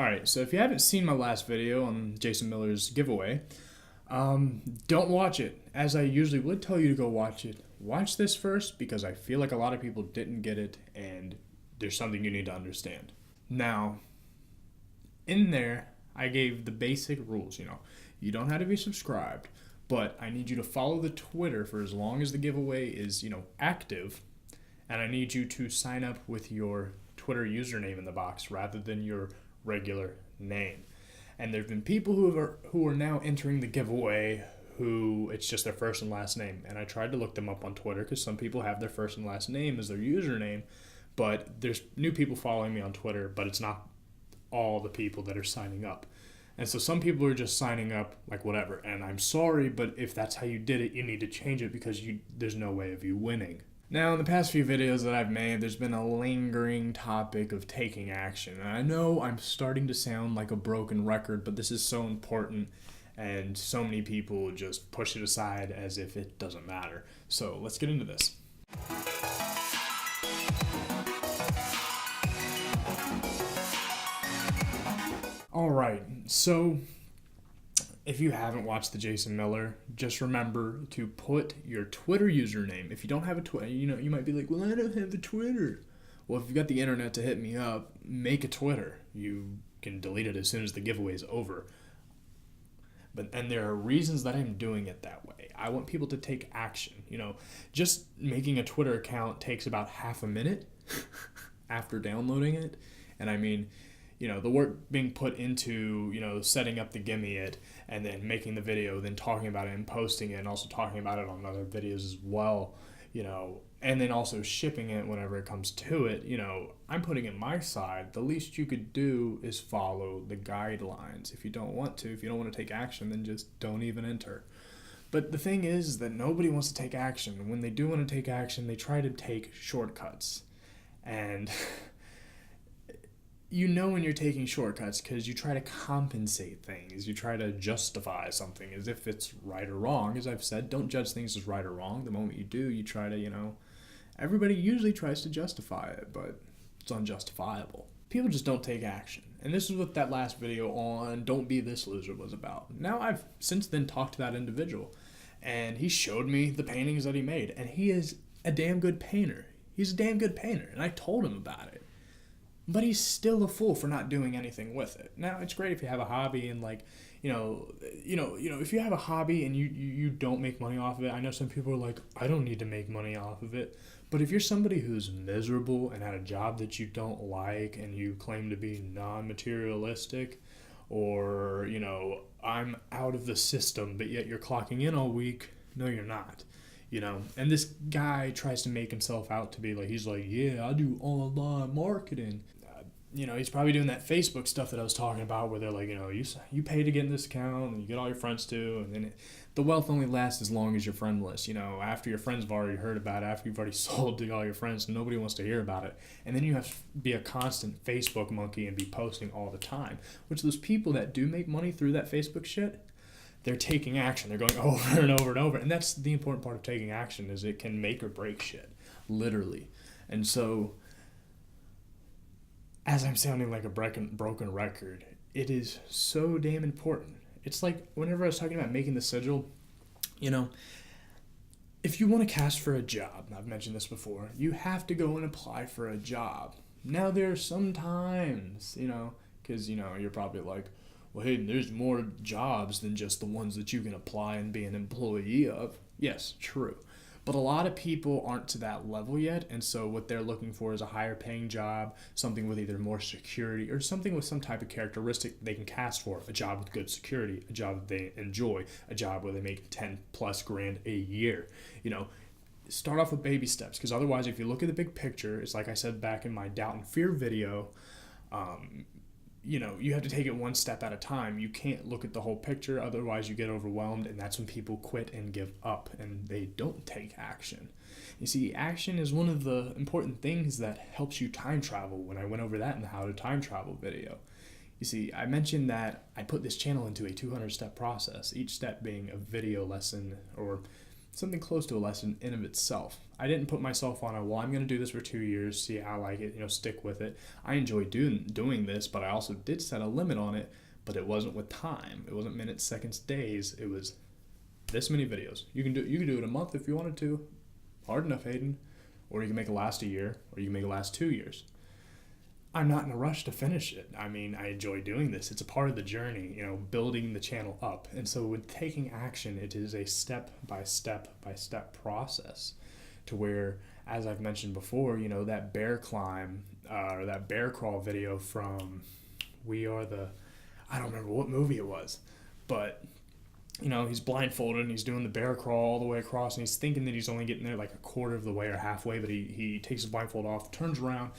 Alright, so if you haven't seen my last video on Jason Miller's giveaway, don't watch it. As I usually would tell you to go watch it, watch this first because I feel like a lot of people didn't get it and there's something you need to understand. Now, in there, I gave the basic rules, You don't have to be subscribed, but I need you to follow the Twitter for as long as the giveaway is, active, and I need you to sign up with your Twitter username in the box rather than your regular name. And there have been people who are now entering the giveaway who it's just their first and last name. And I tried to look them up on Twitter because some people have their first and last name as their username, but there's new people following me on Twitter, but it's not all the people that are signing up. And so some people are just signing up like whatever. And I'm sorry, but if that's how you did it, you need to change it because there's no way of you winning. Now, in the past few videos that I've made, there's been a lingering topic of taking action. And I know I'm starting to sound like a broken record, but this is so important, and so many people just push it aside as if it doesn't matter. So let's get into this. Alright, so if you haven't watched the Jason Miller, just remember to put your Twitter username. If you don't have a Twitter, you might be like, well, I don't have a Twitter. Well, if you've got the internet to hit me up, make a Twitter. You can delete it as soon as the giveaway is over. And there are reasons that I'm doing it that way. I want people to take action. Just making a Twitter account takes about half a minute after downloading it. And I mean, the work being put into, setting up the gimme it and then making the video, then talking about it and posting it and also talking about it on other videos as well, and then also shipping it whenever it comes to it, I'm putting in my side. The least you could do is follow the guidelines. If you don't want to take action, then just don't even enter. But the thing is that nobody wants to take action. When they do want to take action, they try to take shortcuts. And when you're taking shortcuts because you try to compensate things. You try to justify something as if it's right or wrong. As I've said, don't judge things as right or wrong. The moment you do, you try to, everybody usually tries to justify it, but it's unjustifiable. People just don't take action. And this is what that last video on Don't Be This Loser was about. Now I've since then talked to that individual, and he showed me the paintings that he made, and he is a damn good painter. He's a damn good painter, and I told him about it. But he's still a fool for not doing anything with it. Now, it's great if you have a hobby and if you have a hobby and you don't make money off of it. I know some people are like, I don't need to make money off of it. But if you're somebody who's miserable and had a job that you don't like and you claim to be non-materialistic, or, I'm out of the system, but yet you're clocking in all week, no, you're not. And this guy tries to make himself out to be like, he's like, yeah, I do online marketing. He's probably doing that Facebook stuff that I was talking about where they're like, you pay to get in this account and you get all your friends to, and then the wealth only lasts as long as your friend list. After your friends have already heard about it, after you've already sold to all your friends, nobody wants to hear about it. And then you have to be a constant Facebook monkey and be posting all the time, which those people that do make money through that Facebook shit, they're taking action. They're going over and over and over. And that's the important part of taking action, is it can make or break shit, literally. And so, as I'm sounding like a broken record, it is so damn important. It's like whenever I was talking about making the sigil, if you want to cast for a job, I've mentioned this before, you have to go and apply for a job. Now, there are some times, because, you're probably like, well, hey, there's more jobs than just the ones that you can apply and be an employee of. Yes, true. But a lot of people aren't to that level yet, and so what they're looking for is a higher paying job, something with either more security or something with some type of characteristic they can cast for. A job with good security, a job that they enjoy, a job where they make 10 plus grand a year. Start off with baby steps, because otherwise, if you look at the big picture, it's like I said back in my doubt and fear video, you have to take it one step at a time. You can't look at the whole picture, otherwise you get overwhelmed, and that's when people quit and give up, and they don't take action. You see, action is one of the important things that helps you time travel, when I went over that in the How to Time Travel video. You see, I mentioned that I put this channel into a 200-step process, each step being a video lesson or something close to a lesson in of itself. I didn't put myself on well, I'm going to do this for 2 years, see how I like it, stick with it. I enjoy doing this, but I also did set a limit on it, but it wasn't with time. It wasn't minutes, seconds, days. It was this many videos. You can do it a month if you wanted to. Hard enough, Hayden. Or you can make it last a year, or you can make it last 2 years. I'm not in a rush to finish it. I mean, I enjoy doing this. It's a part of the journey, building the channel up. And so with taking action, it is a step-by-step process to where, as I've mentioned before, that bear climb or that bear crawl video from I don't remember what movie it was, but he's blindfolded and he's doing the bear crawl all the way across, and he's thinking that he's only getting there like a quarter of the way or halfway, but he takes his blindfold off, turns around,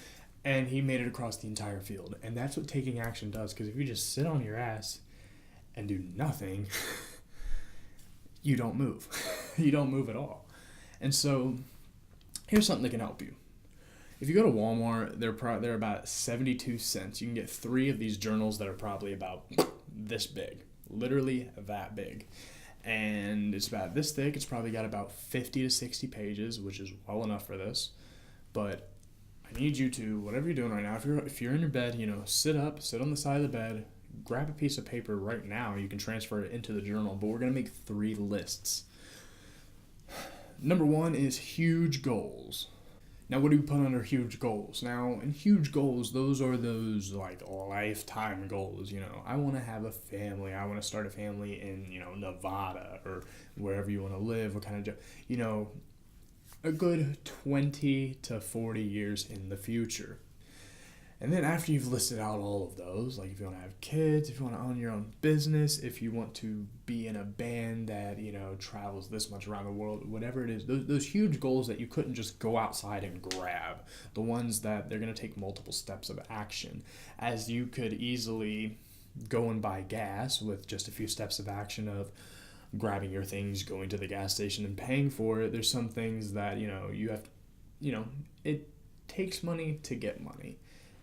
and he made it across the entire field. And that's what taking action does, because if you just sit on your ass and do nothing, you don't move. You don't move at all. And so here's something that can help you. If you go to Walmart, they're about 72 cents. You can get 3 of these journals that are probably about this big. Literally that big. And it's about this thick. It's probably got about 50 to 60 pages, which is well enough for this. But I need you to, whatever you're doing right now, if you're in your bed, sit up, sit on the side of the bed, grab a piece of paper right now. You can transfer it into the journal, but we're going to make 3 lists. Number 1 is huge goals. Now, what do we put under huge goals? Now, in huge goals, those are those like lifetime goals. I want to have a family. I want to start a family in, Nevada or wherever you want to live. What kind of job? A good 20 to 40 years in the future. And then after you've listed out all of those, like if you want to have kids, if you want to own your own business, if you want to be in a band that, travels this much around the world, whatever it is, those huge goals that you couldn't just go outside and grab, the ones that they're going to take multiple steps of action, as you could easily go and buy gas with just a few steps of action of grabbing your things, going to the gas station and paying for it. There's some things that, you have to, it takes money to get money.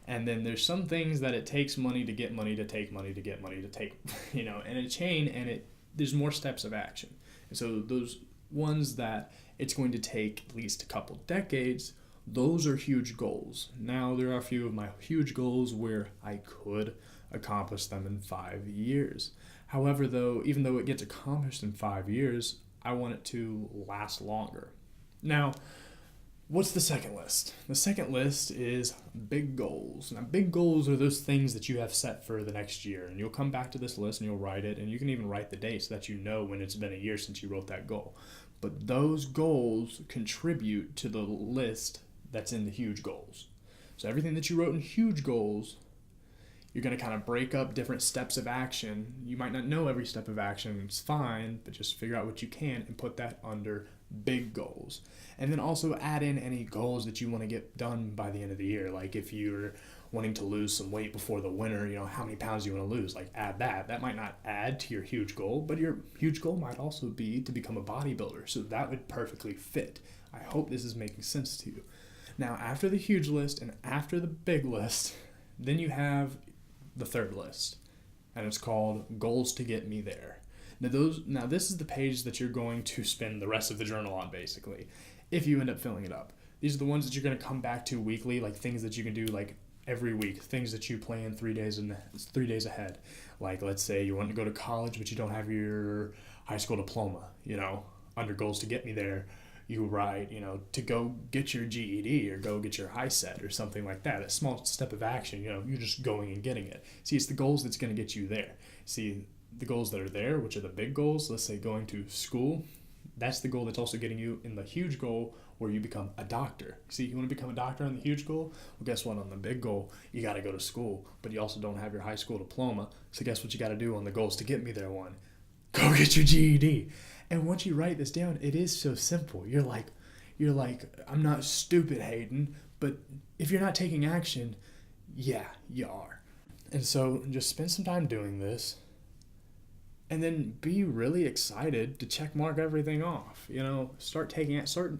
And then there's some things that it takes money to get money to take money to get money to take, and a chain, and there's more steps of action. And so those ones that it's going to take at least a couple decades, those are huge goals. Now, there are a few of my huge goals where I could accomplish them in 5 years. However, even though it gets accomplished in 5 years, I want it to last longer. Now, what's the second list? The second list is big goals. Now, big goals are those things that you have set for the next year. And you'll come back to this list and you'll write it. And you can even write the date so that you know when it's been a year since you wrote that goal. But those goals contribute to the list that's in the huge goals. So everything that you wrote in huge goals, you're going to kind of break up different steps of action. You might not know every step of action. It's fine, but just figure out what you can and put that under big goals. And then also add in any goals that you want to get done by the end of the year. Like if you're wanting to lose some weight before the winter, how many pounds do you want to lose? Like add that. That might not add to your huge goal, but your huge goal might also be to become a bodybuilder. So that would perfectly fit. I hope this is making sense to you. Now, after the huge list and after the big list, then you have the third list, and it's called Goals to Get Me There. Now this is the page that you're going to spend the rest of the journal on, basically, if you end up filling it up. These are the ones that you're going to come back to weekly, like things that you can do like every week, things that you plan 3 days ahead. Like let's say you want to go to college, but you don't have your high school diploma, under Goals to Get Me There, you write, to go get your GED or go get your high set or something like that. A small step of action, you're just going and getting it. See, it's the goals that's going to get you there. See, the goals that are there, which are the big goals, let's say going to school, that's the goal that's also getting you in the huge goal where you become a doctor. See, you want to become a doctor on the huge goal? Well, guess what? On the big goal, you got to go to school, but you also don't have your high school diploma. So guess what you got to do on the Goals to Get Me There one? Go get your GED. And once you write this down, it is so simple. You're like, I'm not stupid, Hayden, but if you're not taking action, yeah, you are. And so just spend some time doing this. and then be really excited to check mark everything off. Start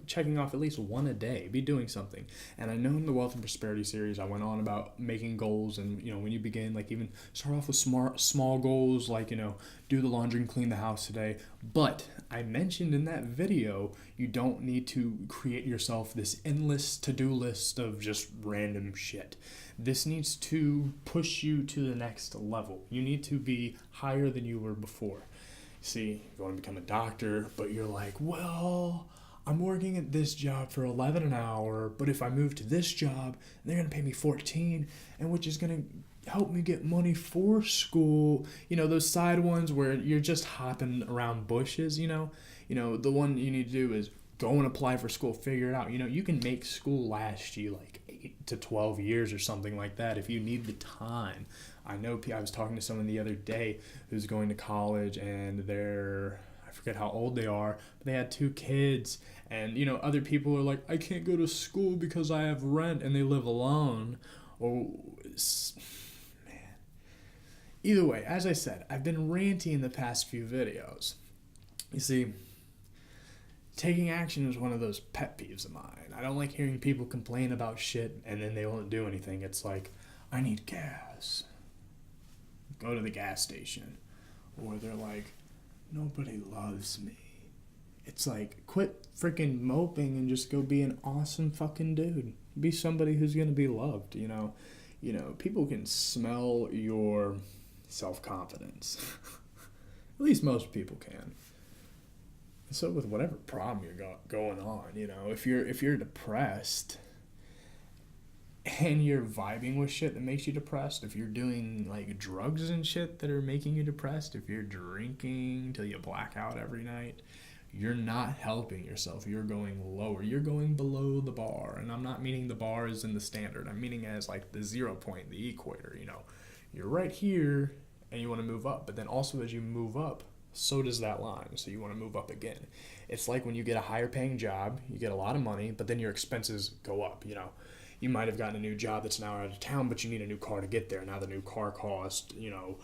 checking off at least one a day. Be doing something. And I know in the Wealth and Prosperity series I went on about making goals, and when you begin, like, even start off with small goals, like, do the laundry and clean the house today. But I mentioned in that video, you don't need to create yourself this endless to-do list of just random shit. This needs to push you to the next level. You need to be higher than you were before. See, you want to become a doctor, but you're like, well, I'm working at this job for $11 an hour, but if I move to this job, they're going to pay me $14, and which is going to help me get money for school. Those side ones where you're just hopping around bushes, the one you need to do is go and apply for school, figure it out. You can make school last you like 8 to 12 years or something like that if you need the time. I know I was talking to someone the other day who's going to college, and I forget how old they are, but they had 2 kids, and other people are like, I can't go to school because I have rent and they live alone. Man. Either way, as I said, I've been ranty in the past few videos. You see, taking action is one of those pet peeves of mine. I don't like hearing people complain about shit and then they won't do anything. It's like, I need gas. Go to the gas station. Or they're like, nobody loves me. It's like, quit freaking moping and just go be an awesome fucking dude. Be somebody who's going to be loved, People can smell your self-confidence. At least most people can. So with whatever problem you're going on, if you're depressed and you're vibing with shit that makes you depressed, if you're doing like drugs and shit that are making you depressed, if you're drinking till you black out every night, you're not helping yourself. You're going lower. You're going below the bar. And I'm not meaning the bar is in the standard. I'm meaning as like the 0 point, the equator, You're right here and you want to move up. But then also as you move up, so does that line. So you want to move up again. It's like when you get a higher paying job, you get a lot of money, but then your expenses go up. You might have gotten a new job that's now out of town, but you need a new car to get there. Now the new car costs, $8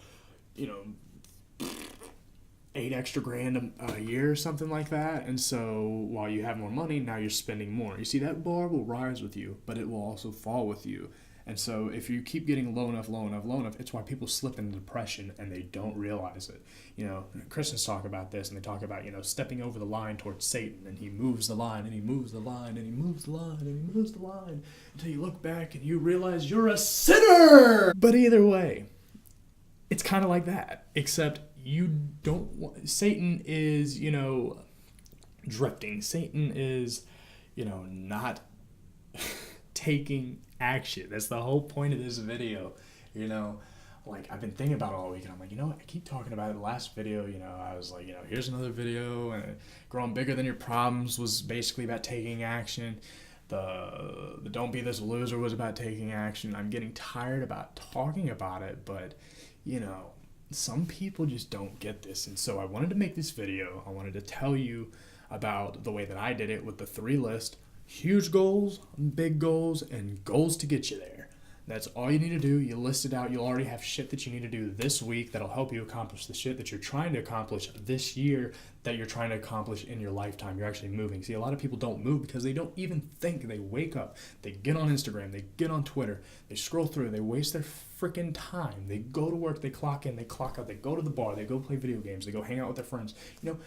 extra grand a year or something like that. And so while you have more money, now you're spending more. You see, that bar will rise with you, but it will also fall with you. And so if you keep getting low enough, it's why people slip into depression and they don't realize it. Christians talk about this, and they talk about, stepping over the line towards Satan, and he moves the line, and he moves the line, and he moves the line, and he moves the line, until you look back and you realize you're a sinner! But either way, it's kind of like that, except you don't want... Satan is, drifting. Satan is, not taking action. That's the whole point of this video. Like, I've been thinking about it all week, and I'm like, I keep talking about it. The last video, I was like, here's another video, and growing bigger than your problems was basically about taking action. The don't be this loser was about taking action. I'm getting tired about talking about it, but, some people just don't get this. And so I wanted to make this video. I wanted to tell you about the way that I did it with the 3 list: huge goals, big goals, and goals to get you there. That's all you need to do. You list it out. You'll already have shit that you need to do this week that'll help you accomplish the shit that you're trying to accomplish this year, that you're trying to accomplish in your lifetime. You're actually moving. See, a lot of people don't move because they don't even think. They wake up, they get on Instagram, they get on Twitter, they scroll through, they waste their freaking time. They go to work, they clock in, they clock out, they go to the bar, they go play video games, they go hang out with their friends. I'm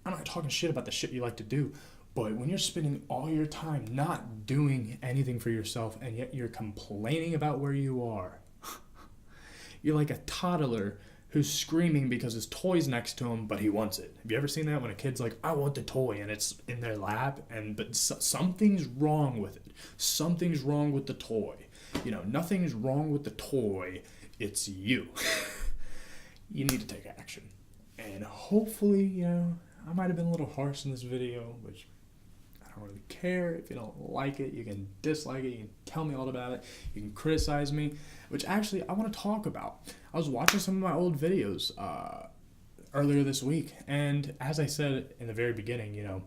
not talking shit about the shit you like to do, but when you're spending all your time not doing anything for yourself, and yet you're complaining about where you are, you're like a toddler who's screaming because his toy's next to him, but he wants it. Have you ever seen that when a kid's like, I want the toy, and it's in their lap, but something's wrong with it. Something's wrong with the toy. Nothing's wrong with the toy. It's you. You need to take action. And hopefully, I might have been a little harsh in this video, which I don't really care. If you don't like it, you can dislike it. You can tell me all about it. You can criticize me, which actually I want to talk about. I was watching some of my old videos earlier this week, and as I said in the very beginning, you're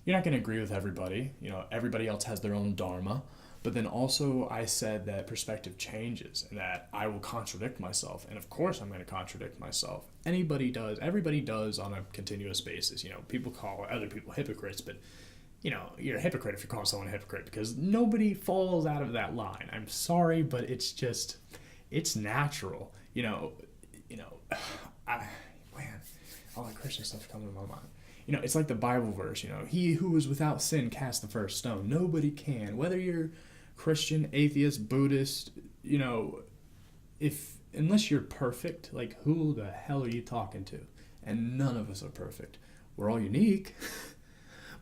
not going to agree with everybody. Everybody else has their own dharma, But then also I said that perspective changes and that I will contradict myself. And of course I'm going to contradict myself. Anybody does. Everybody does on a continuous basis. You know, people call other people hypocrites, but you know, you're a hypocrite if you're calling someone a hypocrite because nobody falls out of that line. I'm sorry, but it's natural. Man, all that Christian stuff coming to my mind. You know, it's like the Bible verse, you know, he who is without sin cast the first stone. Nobody can. Whether you're Christian, atheist, Buddhist, you know, unless you're perfect, like who the hell are you talking to? And none of us are perfect. We're all unique,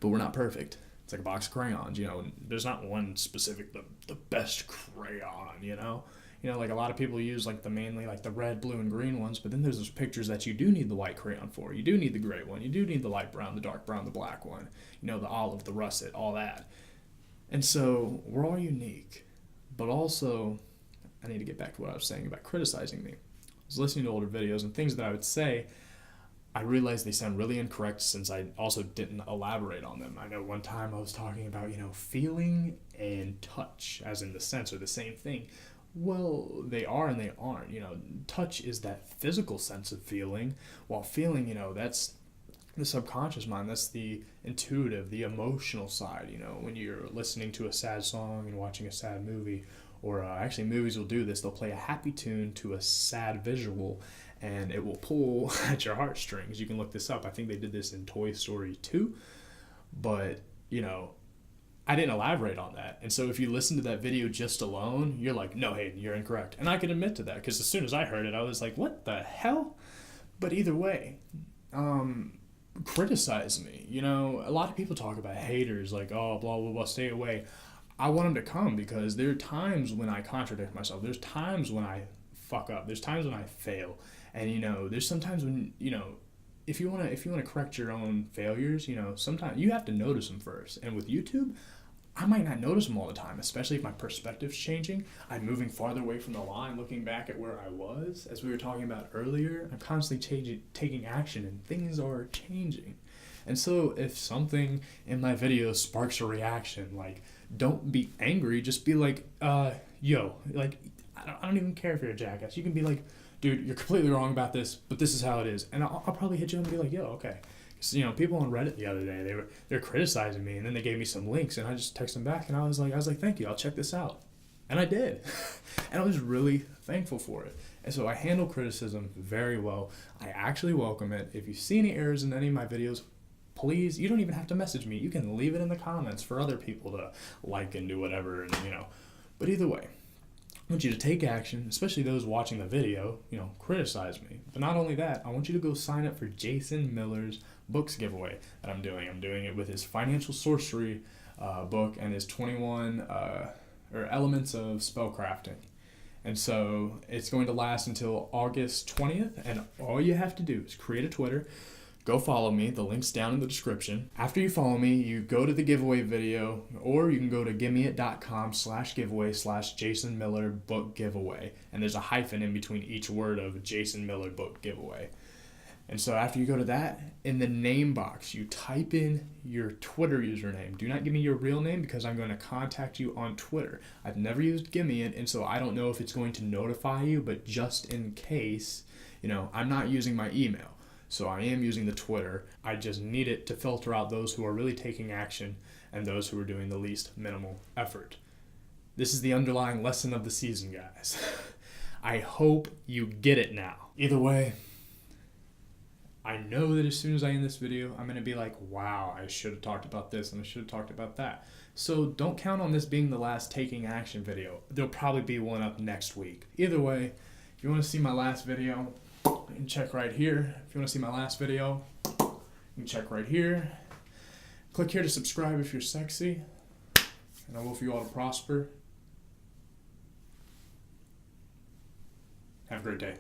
but we're not perfect. It's like a box of crayons, you know, there's not one specific, the best crayon, you know? You know, like a lot of people use like mainly like the red, blue, and green ones, but then there's those pictures that you do need the white crayon for. You do need the gray one. You do need the light brown, the dark brown, the black one. You know, the olive, the russet, all that. And so we're all unique. But also, I need to get back to what I was saying about criticizing me. I was listening to older videos and things that I would say, I realized they sound really incorrect since I also didn't elaborate on them. I know one time I was talking about, you know, feeling and touch, as in the sense are the same thing. Well, they are and they aren't. You know, touch is that physical sense of feeling, while feeling, you know, that's the subconscious mind. That's the intuitive, the emotional side. You know, when you're listening to a sad song and watching a sad movie, or actually movies will do this. They'll play a happy tune to a sad visual, and it will pull at your heartstrings. You can look this up. I think they did this in Toy Story 2, but, you know, I didn't elaborate on that. And so if you listen to that video just alone, you're like, no, Hayden, you're incorrect. And I can admit to that because as soon as I heard it, I was like, what the hell? But either way, criticize me. You know, a lot of people talk about haters like, oh, blah, blah, blah, stay away. I want them to come because there are times when I contradict myself. There's times when I fuck up. There's times when I fail. And, you know, there's sometimes when, you know, if you want to correct your own failures, you know, sometimes you have to notice them first. And with YouTube, I might not notice them all the time, especially if my perspective's changing. I'm moving farther away from the line, looking back at where I was. As we were talking about earlier, I'm constantly taking action and things are changing. And so if something in my video sparks a reaction, like, don't be angry, just be like, yo, like, I don't even care if you're a jackass. You can be like, dude, you're completely wrong about this, but this is how it is. And I'll probably hit you and be like, yo, okay. So, you know, people on Reddit the other day, they're criticizing me, and then they gave me some links, and I just texted them back, and I was like, thank you, I'll check this out. And I did. And I was really thankful for it. And so I handle criticism very well. I actually welcome it. If you see any errors in any of my videos, please, you don't even have to message me. You can leave it in the comments for other people to like and do whatever, and, you know. But either way, I want you to take action, especially those watching the video, you know, criticize me. But not only that, I want you to go sign up for Jason Miller's books giveaway that I'm doing. I'm doing it with his Financial Sorcery book and his 21 Elements of Spellcrafting. And so it's going to last until August 20th, and all you have to do is create a Twitter, go follow me, the link's down in the description. After you follow me, you go to the giveaway video, or you can go to gimmeit.com/giveaway/Jason Miller book giveaway, and there's a hyphen in between each word of Jason Miller book giveaway. And so after you go to that, in the name box, you type in your Twitter username. Do not give me your real name because I'm going to contact you on Twitter. I've never used Gimmeit, and so I don't know if it's going to notify you, but just in case, you know, I'm not using my email. So I am using the Twitter. I just need it to filter out those who are really taking action and those who are doing the least minimal effort. This is the underlying lesson of the season, guys. I hope you get it now. Either way, I know that as soon as I end this video, I'm going to be like, wow, I should have talked about this and I should have talked about that. So don't count on this being the last taking action video. There'll probably be one up next week. Either way, if you want to see my last video, you can check right here. If you want to see my last video, you can check right here. Click here to subscribe if you're sexy. And I will for you all to prosper. Have a great day.